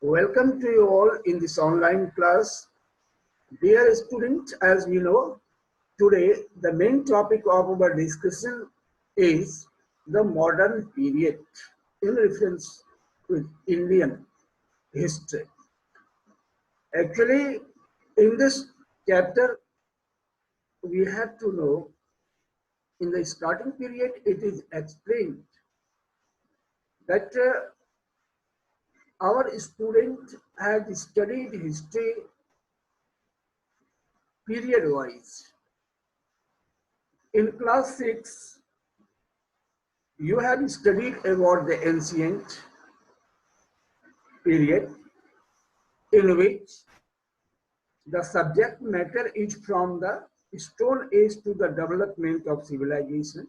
Welcome to you all in this online class. Dear students, as we know, today the main topic of our discussion is the modern period in reference with Indian history. Actually, in this chapter, we have to know in the starting period, it is explained that our student had studied history period wise. In class 6, you have studied about the ancient period in which the subject matter is from the Stone Age to the development of civilization,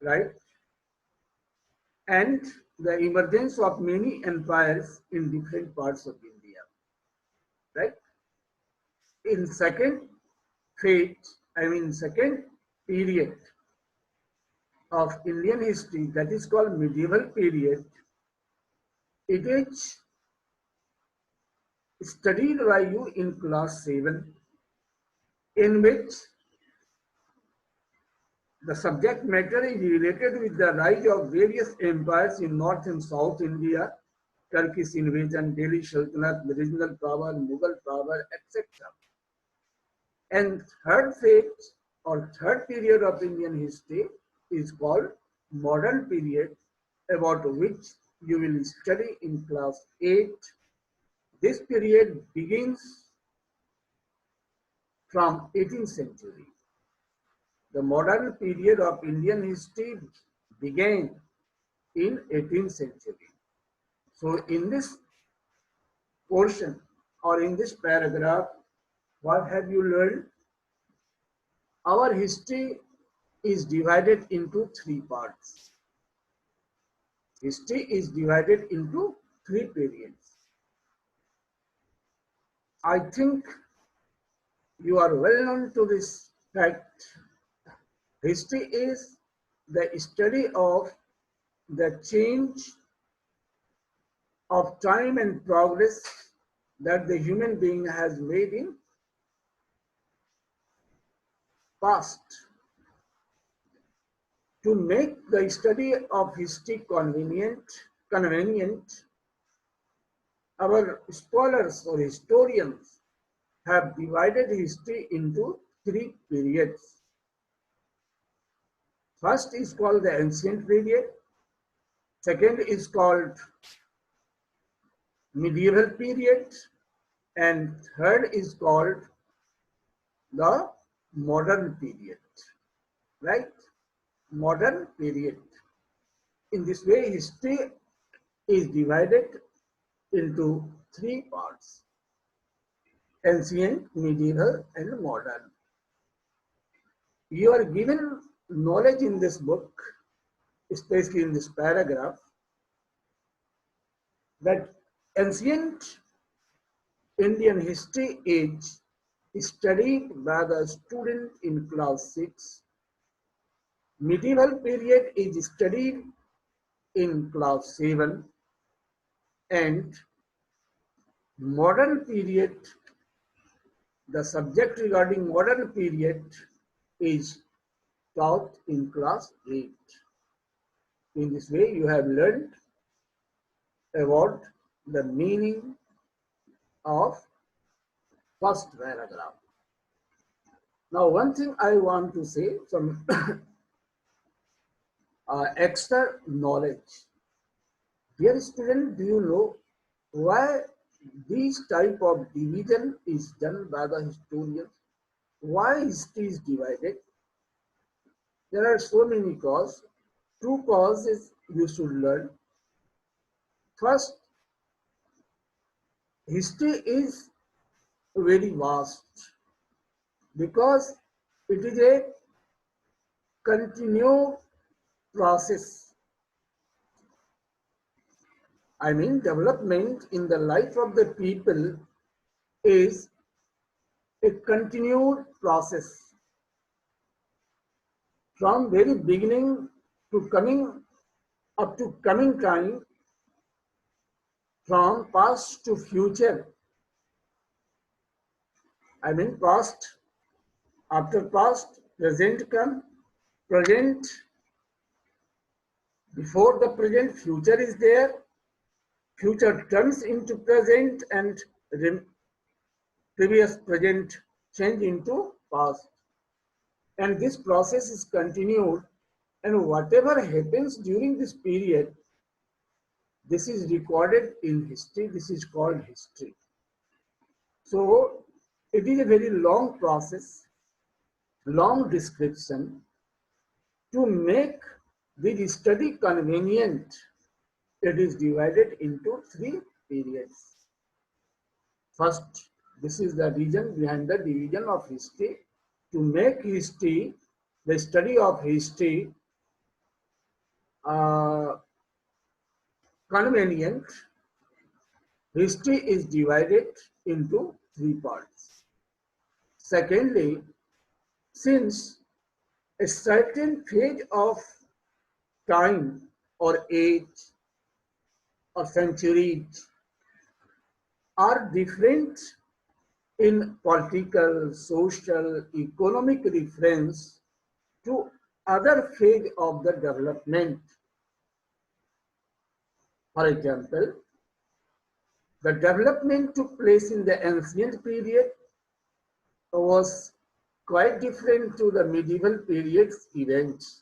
right? And the emergence of many empires in different parts of India, right? In second second period of Indian history, that is called medieval period, it is studied by you in class 7, in which the subject matter is related with the rise of various empires in North and South India, Turkish invasion, Delhi Sultanate, regional power, Mughal power, etc. And third phase or third period of Indian history is called modern period, about which you will study in class 8. This period begins from 18th century. The modern period of Indian history began in 18th century. So in this portion or in this paragraph, what have you learned? Our history is divided into three parts. History is divided into three periods. I think you are well known to this fact. History is the study of the change of time and progress that the human being has made in past. To make the study of history convenient, our scholars or historians have divided history into three periods. First is called the ancient period. Second is called medieval period. And third is called the modern period, right? Modern period. In this way, history is divided into three parts: ancient, medieval, and modern. You are given knowledge in this book, especially in this paragraph, that ancient Indian history is studied by the student in class 6. Medieval period is studied in class 7, and modern period, the subject regarding modern period is taught in class 8. In this way, you have learned about the meaning of first paragraph. Now, one thing I want to say, some extra knowledge. Dear student, do you know why this type of division is done by the historians? Why history is divided? There are so many causes. Two causes you should learn. First, history is very vast because it is a continued process. Development in the life of the people is a continued process from very beginning to coming up to coming time. from past to future. I mean past, after past, present come, present, before the present, future is there, future turns into present, and previous present change into past. And this process is continued, and whatever happens during this period, this is recorded in history. This is called history. So it is a very long process, long description. To make the study convenient, it is divided into three periods. First, this is the reason behind the division of history. To make history, the study of history, convenient, history is divided into three parts. Secondly, since a certain phase of time or age or centuries are different in political, social, economic reference to other phase of the development. For example, the development took place in the ancient period was quite different to the medieval period's events.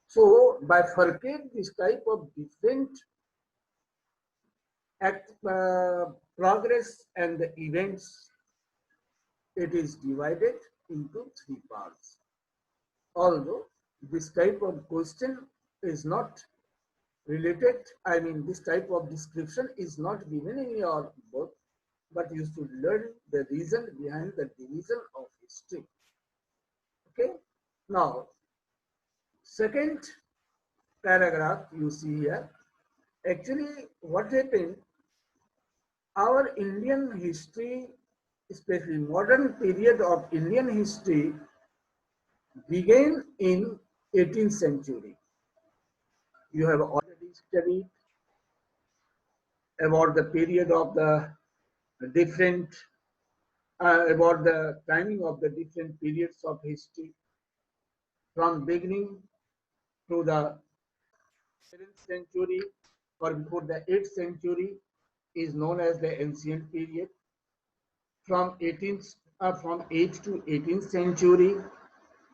So, bifurcate this type of different progress and the events, it is divided into three parts. Although this type of question is not related, I mean this type of description is not given in your book, but you should learn the reason behind the division of history. Okay, now second paragraph you see here. Actually, what happened, our Indian history, especially modern period of Indian history, began in 18th century. You have already studied about the period of the different, about the timing of the different periods of history, from beginning to the 7th century or before the 8th century is known as the ancient period. From 8th to 18th century,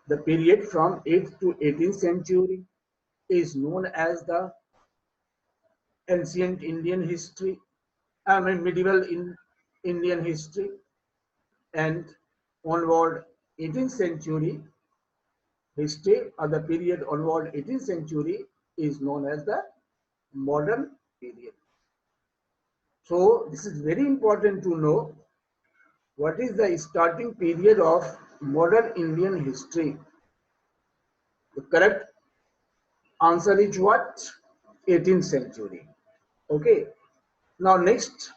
the period from 8th to 18th century is known as the ancient Indian history, I mean medieval Indian history, and onward 18th century history, or the period onward 18th century is known as the modern period. So this is very important to know what is the starting period of modern Indian history. The correct answer is what? 18th century. Okay. Now next,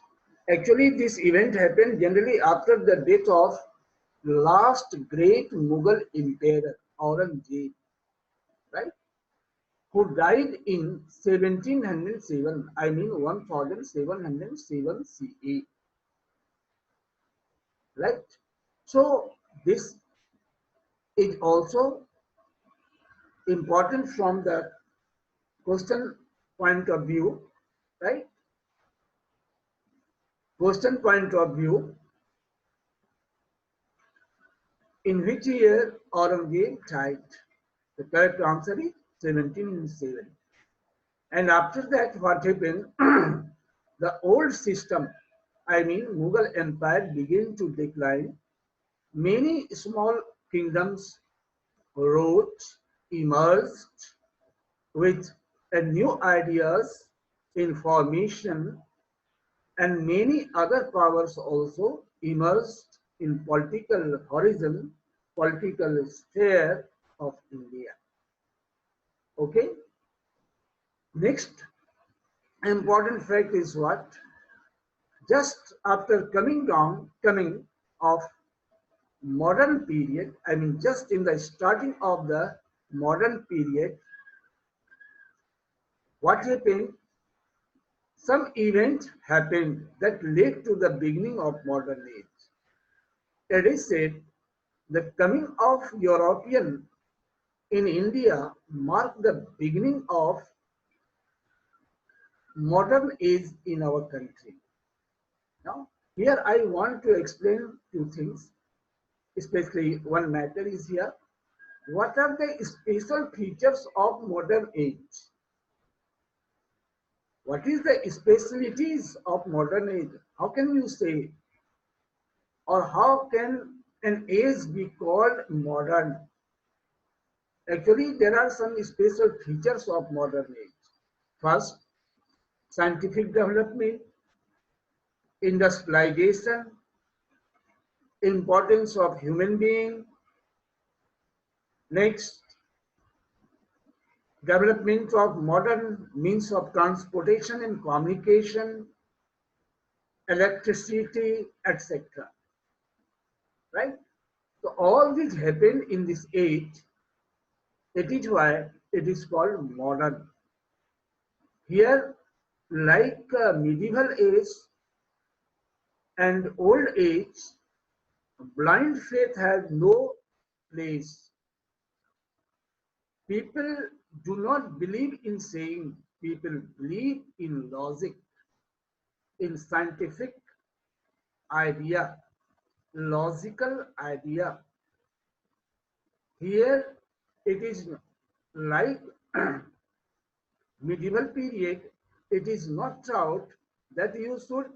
actually this event happened generally after the death of last great Mughal emperor Aurangzeb, right? Who died in 1707, I mean 1707 CE, right? So this is also important from the question point of view, right? Question point of view, in which year Aurangzeb died? The correct answer is 1707. And after that, what happened? The old system, I mean Mughal Empire, began to decline. Many small kingdoms rose, emerged with new ideas, information, and many other powers also emerged in political horizon, political sphere of India. Okay. Next important fact is what? Just after coming of modern period, I mean just in the starting of the modern period, what happened? some event happened that led to the beginning of modern age. It is said the coming of European in India marked the beginning of modern age in our country. Now, here I want to explain two things, especially one matter is here. What are the special features of modern age? What is the specialties of modern age? How can you say, or how can an age be called modern? Actually, there are some special features of modern age. First, scientific development, industrialization, importance of human being. Next, development of modern means of transportation and communication, electricity, etc. Right? So all this happened in this age. It is why it is called modern. Here, like medieval age and old age, blind faith has no place. People do not believe in saying, people believe in logic, in scientific idea, logical idea. Here it is like medieval period, it is not taught that you should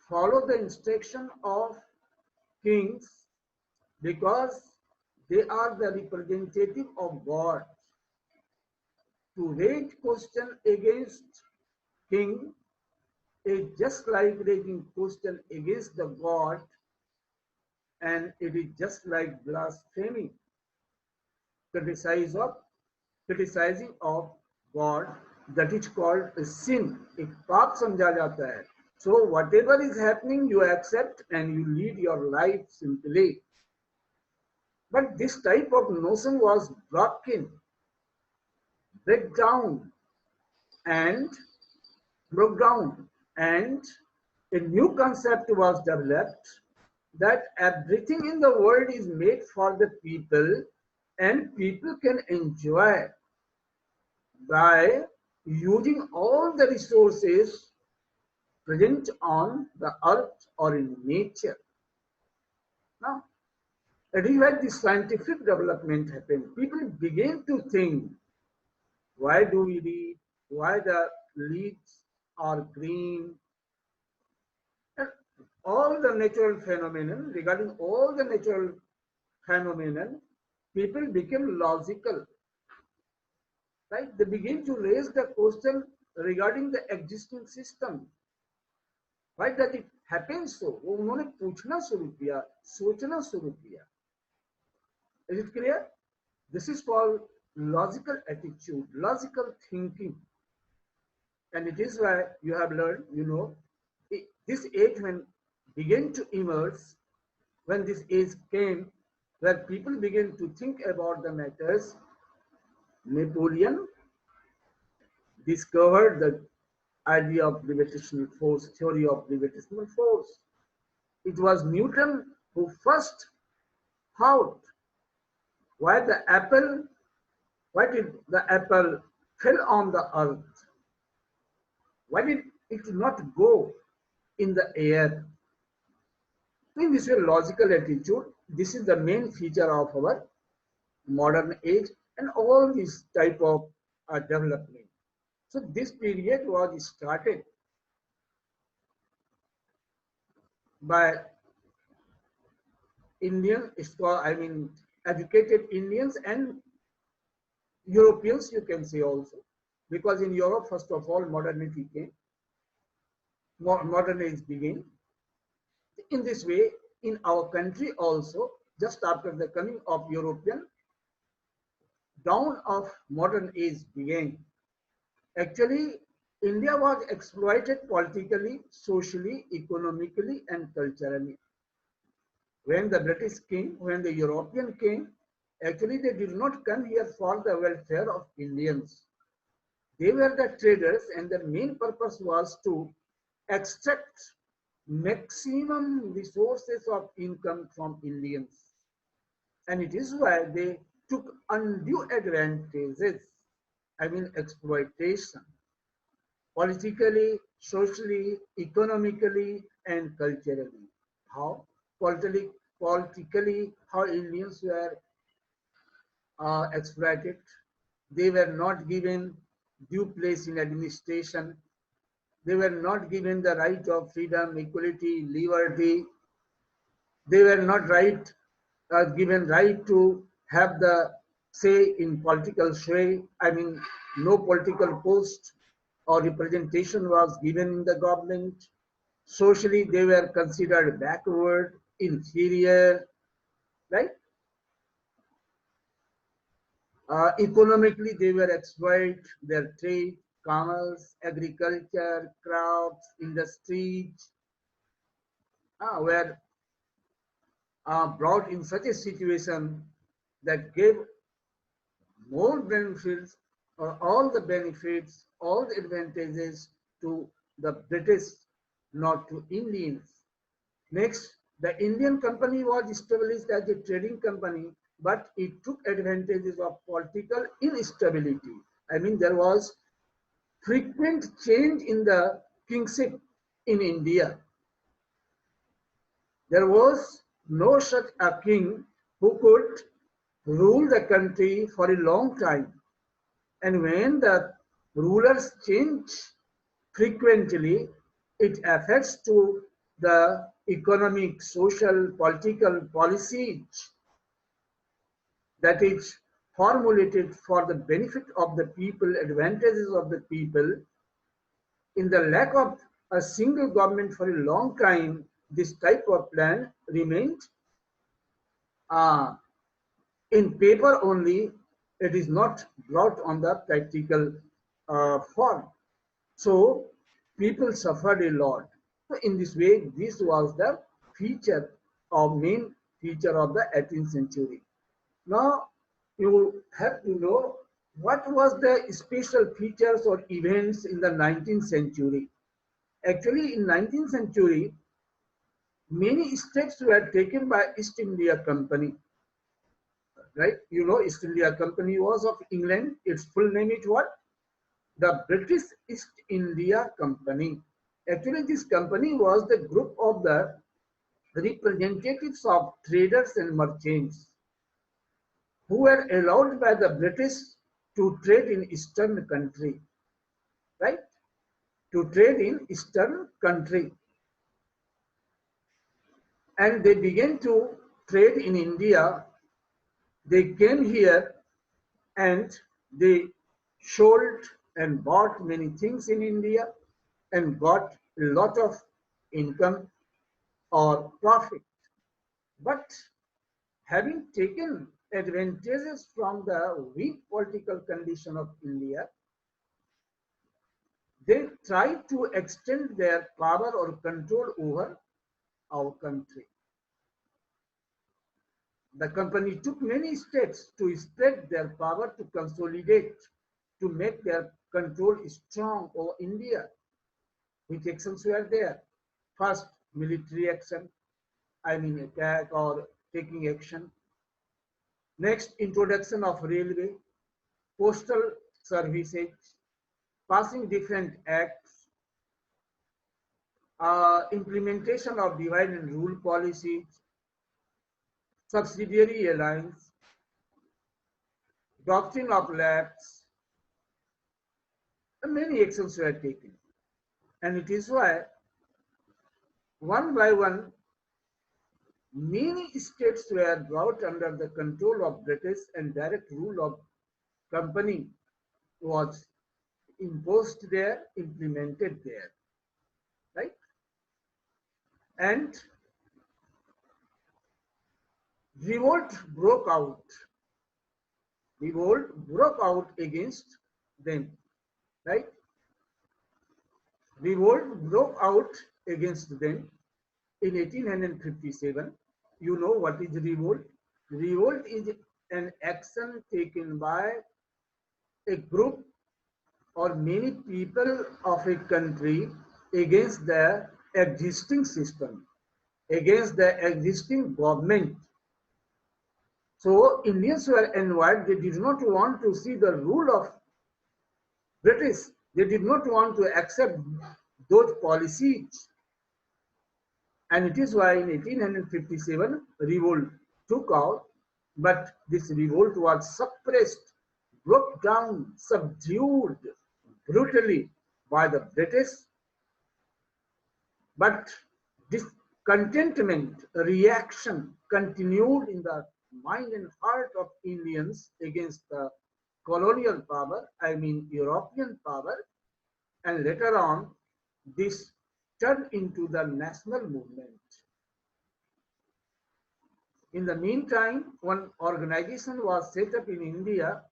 follow the instruction of kings because they are the representative of God. To raise question against king is just like raising question against the God, and it is just like blasphemy, criticize of criticizing of God, that is called a sin. एक पाप समझा जाता है. So whatever is happening, you accept and you lead your life simply. But this type of notion was broken, break down, and broke down, and a new concept was developed that everything in the world is made for the people and people can enjoy by using all the resources present on the earth or in nature. Now, it is where the scientific development happened. People began to think, why do we read? Why the leaves are green? And all the natural phenomenon, regarding all the natural phenomenon, people became logical, right? They begin to raise the question regarding the existing system. Why does it happen so? वो उन्होंने पूछना शुरू किया, सोचना शुरू किया. Is it clear? This is called logical attitude, logical thinking. And it is why you have learned, this age when began to emerge, when this age came, where people began to think about the matters, Napoleon discovered the idea of gravitational force, theory of gravitational force. It was Newton who first thought why did the apple fell on the earth? Why did it not go in the air? In this way, logical attitude, this is the main feature of our modern age and all this type of development. So this period was started by educated Indians and Europeans, you can say also, because in Europe, first of all, modernity came, modern age began. In this way, in our country also, just after the coming of European, dawn of modern age began. Actually, India was exploited politically, socially, economically, and culturally. When the British came, when the European came, actually they did not come here for the welfare of Indians. They were the traders, and their main purpose was to extract maximum resources of income from Indians. And it is why they took undue advantages, I mean exploitation, politically, socially, economically, and culturally. How? Politically, how Indians were exploited. They were not given due place in administration. They were not given the right of freedom, equality, liberty. They were not given right to have the say in political sway. I mean, no political post or representation was given in the government. Socially, they were considered backward, inferior, right? Economically, they were exploited their trade, commerce, agriculture, crops, industries, were brought in such a situation that gave more benefits or all the benefits, all the advantages to the British, not to Indians. Next, the Indian company was established as a trading company, but it took advantages of political instability. I mean, there was frequent change in the kingship in India. There was no such a king who could rule the country for a long time. And when the rulers change frequently, it affects to the economic, social, political policies that is formulated for the benefit of the people, advantages of the people. In the lack of a single government for a long time, this type of plan remained uh, in paper only. It is not brought on the practical form. So people suffered a lot. So in this way, this was the feature or main feature of the 18th century. Now you have to know what was the special features or events in the 19th century. Actually, in 19th century, many steps were taken by East India Company. Right? You know, East India Company was of England. Its full name is what? The British East India Company. Actually, this company was the group of the representatives of traders and merchants who were allowed by the British to trade in Eastern country, right? To trade in Eastern country. And they began to trade in India. They came here and they sold and bought many things in India and got a lot of income or profit. But having taken advantages from the weak political condition of India, they tried to extend their power or control over our country. The company took many steps to spread their power, to consolidate, to make their control strong over India. Which actions were there? First, military action, I mean attack or taking action. Next, introduction of railway, postal services, passing different acts, implementation of divide and rule policies, subsidiary alliance, doctrine of lapse, and many actions were taken. And it is why, one by one, many states were brought under the control of British and direct rule of company was imposed there, implemented there, right? And revolt broke out. Revolt broke out against them, right? Revolt broke out against them in 1857. You know what is revolt? Revolt is an action taken by a group or many people of a country against the existing system, against the existing government. So Indians were envied, they did not want to see the rule of British. They did not want to accept those policies. And it is why in 1857 revolt took out, but this revolt was suppressed, broke down, subdued brutally by the British. But this contentment reaction continued in the mind and heart of Indians against the colonial power, I mean European power, and later on this turned into the national movement. In the meantime, one organization was set up in India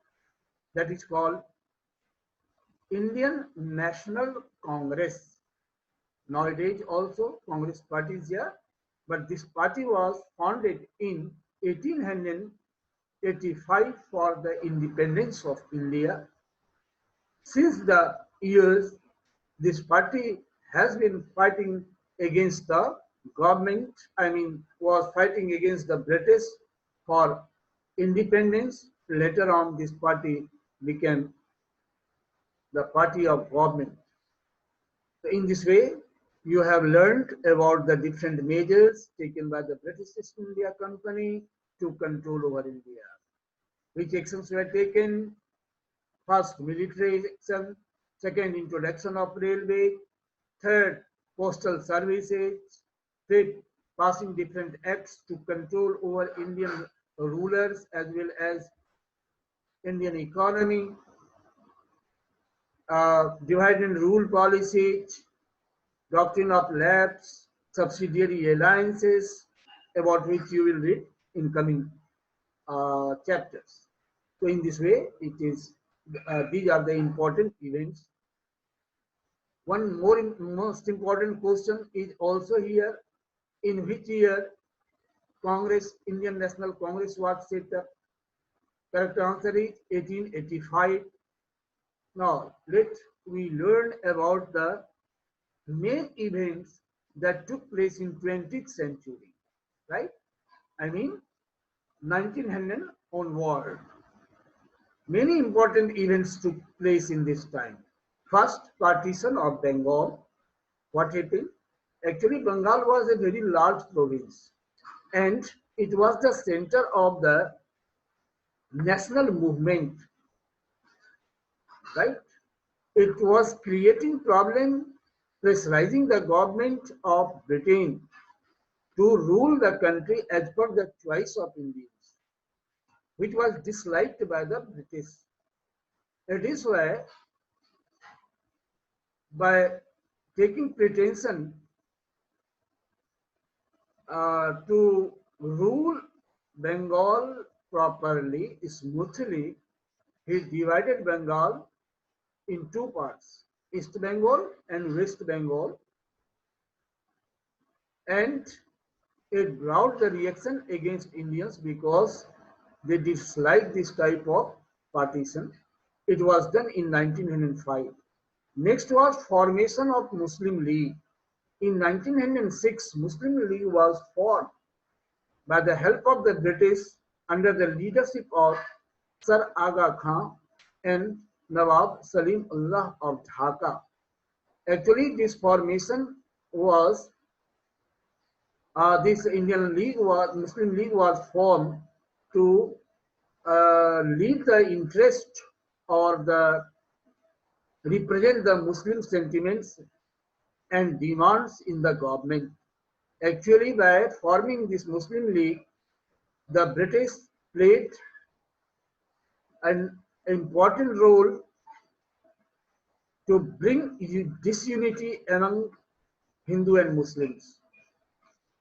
that is called Indian National Congress. Nowadays also Congress party is here, but this party was founded in 1885 for the independence of India. Since the years, this party has been fighting against the government, was fighting against the British for independence. Later on, this party became the party of government. So in this way, you have learned about the different measures taken by the British East India Company to control over India. Which actions were taken? First, military action. Second, introduction of railway. Third, postal services. Fifth, passing different acts to control over Indian rulers as well as Indian economy. Divide and rule policies, doctrine of lapse, subsidiary alliances, about which you will read in coming chapters. So in this way, it is these are the important events. One most important question is also here: in which year Congress, Indian National Congress was set up? Correct answer is 1885. Now let we learn about the main events that took place in 20th century, right? I mean 1900 onward. Many important events took place in this time. First, partition of Bengal. What happened? Actually, Bengal was a very large province and it was the center of the national movement, right? It was creating problem, pressurizing the government of Britain to rule the country as per the choice of Indians, which was disliked by the British. It is why, by taking pretension to rule Bengal properly, smoothly, he divided Bengal in two parts, East Bengal and West Bengal, and it brought the reaction against Indians because they disliked this type of partition. It was done in 1905. Next was formation of Muslim League. In 1906, Muslim League was formed by the help of the British under the leadership of Sir Aga Khan and Nawab Salim Ullah of Dhaka. Actually, this formation was this Muslim League was formed to lead the interest or the represent the Muslim sentiments and demands in the government. Actually, by forming this Muslim League, the British played an important role to bring disunity among Hindu and Muslims.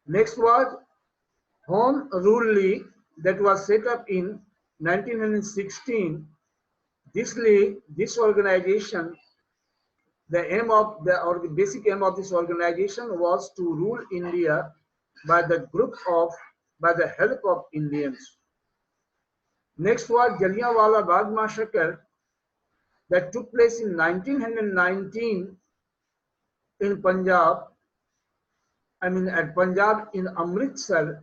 Next was Home Rule League that was set up in 1916. This league, this organization, the aim of the or the basic aim of this organization was to rule India by the help of Indians. Next was Jallianwala Bagh massacre that took place in 1919 in Punjab. I mean, at Punjab in Amritsar,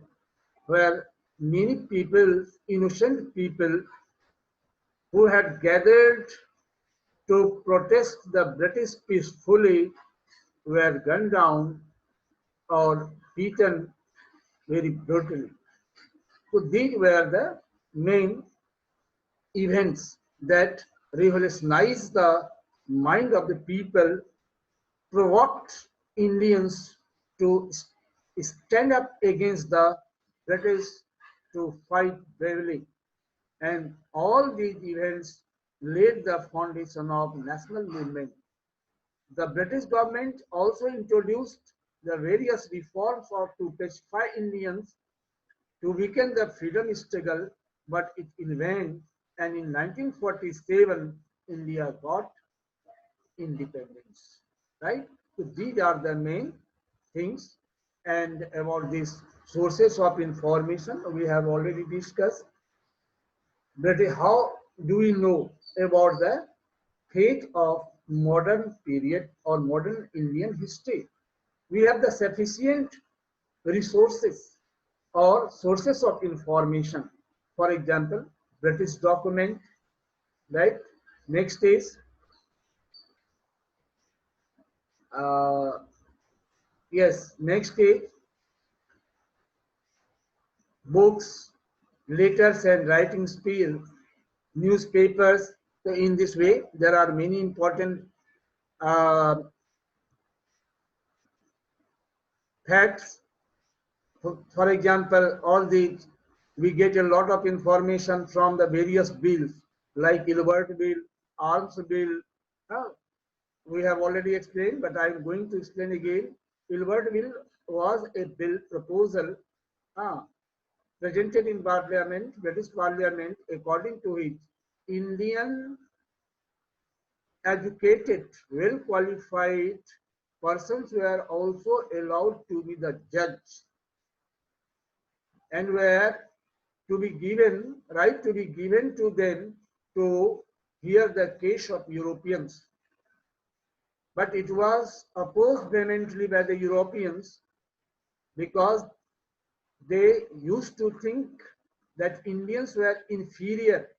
where many people, innocent people who had gathered to protest the British peacefully, were gunned down or beaten very brutally. So these were the main events that revolutionized the mind of the people, provoked Indians to stand up against the British, to fight bravely. And all these events laid the foundation of national movement. The British government also introduced the various reforms to pacify Indians, to weaken the freedom struggle, but it in vain. And in 1947, India got independence. Right? So these are the main things. And about these sources of information, we have already discussed. But how do we know about the fate of modern period or modern Indian history? We have the sufficient resources or sources of information. For example, British document, right? Next is uh, yes, next is books, letters and writing speed, newspapers. So in this way, there are many important uh, facts. For example, all these, we get a lot of information from the various bills like Ilbert Bill, Arms Bill. Uh, we have already explained, but I am going to explain again. Ilbert Bill was a bill proposal uh, presented in Parliament, British Parliament, according to which Indian educated, well qualified persons were also allowed to be the judge and were to be given, right to be given to them to hear the case of Europeans. But it was opposed vehemently by the Europeans because they used to think that Indians were inferior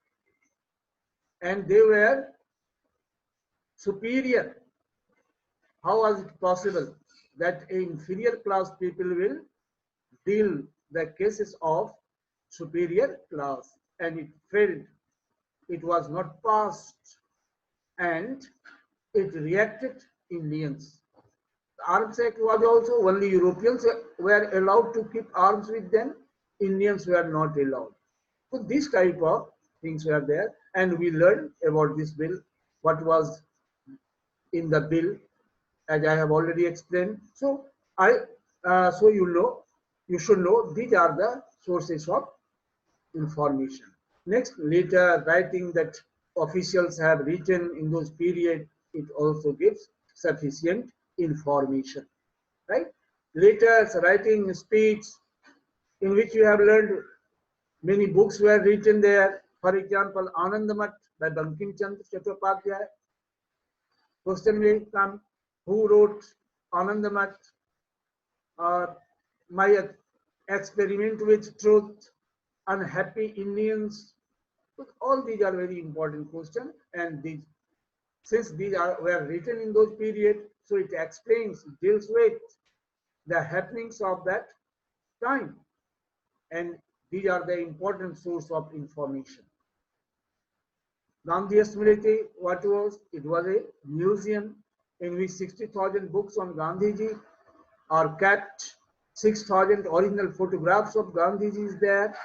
and they were superior. How was it possible that inferior class people will deal the cases of superior class? And it failed. It was not passed and it reacted Indians. The Arms Act was also only Europeans were allowed to keep arms with them. Indians were not allowed. So this type of things were there, and we learned about this bill, what was in the bill, as I have already explained. So so you should know these are the sources of information. Next, later writing that officials have written in those period, it also gives sufficient information, right? Letters, writing, speech, in which you have learned many books were written there. For example, Anandamath by Bankim Chandra Chattopadhyay. Question may come, who wrote Anandamath or My Experiment with Truth, Unhappy Indians? All these are very important questions, and these, since these were written in those periods, so it explains, deals with the happenings of that time, and these are the important source of information. Gandhi Smriti, what was? It was a museum in which 60,000 books on Gandhiji are kept. 6,000 original photographs of Gandhiji is there.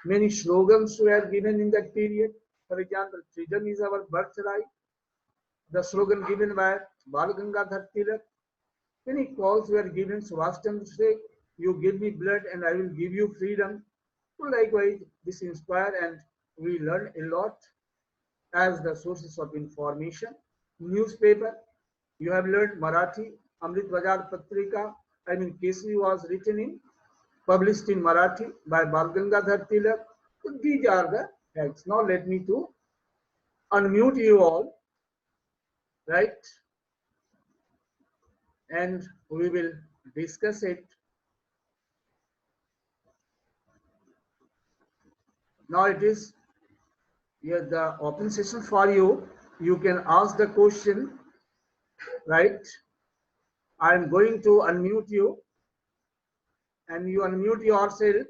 Many slogans were given in that period. For example, freedom is our birthright. The slogan given by Bal Gangadhar Tilak. Many calls were given. Subhash Chandra say, "You give me blood, and I will give you freedom." So likewise, this inspired, and we learned a lot as the sources of information. Newspaper, you have learned Marathi, Amrit Bazar Patrika. I mean, Kesari was written in, published in Marathi by Bal Gangadhar Tilak. So these are the facts. Now let me to unmute you all right? And we will discuss it. Now it is here the open session for you. You can ask the question, right? I am going to unmute you and you unmute yourself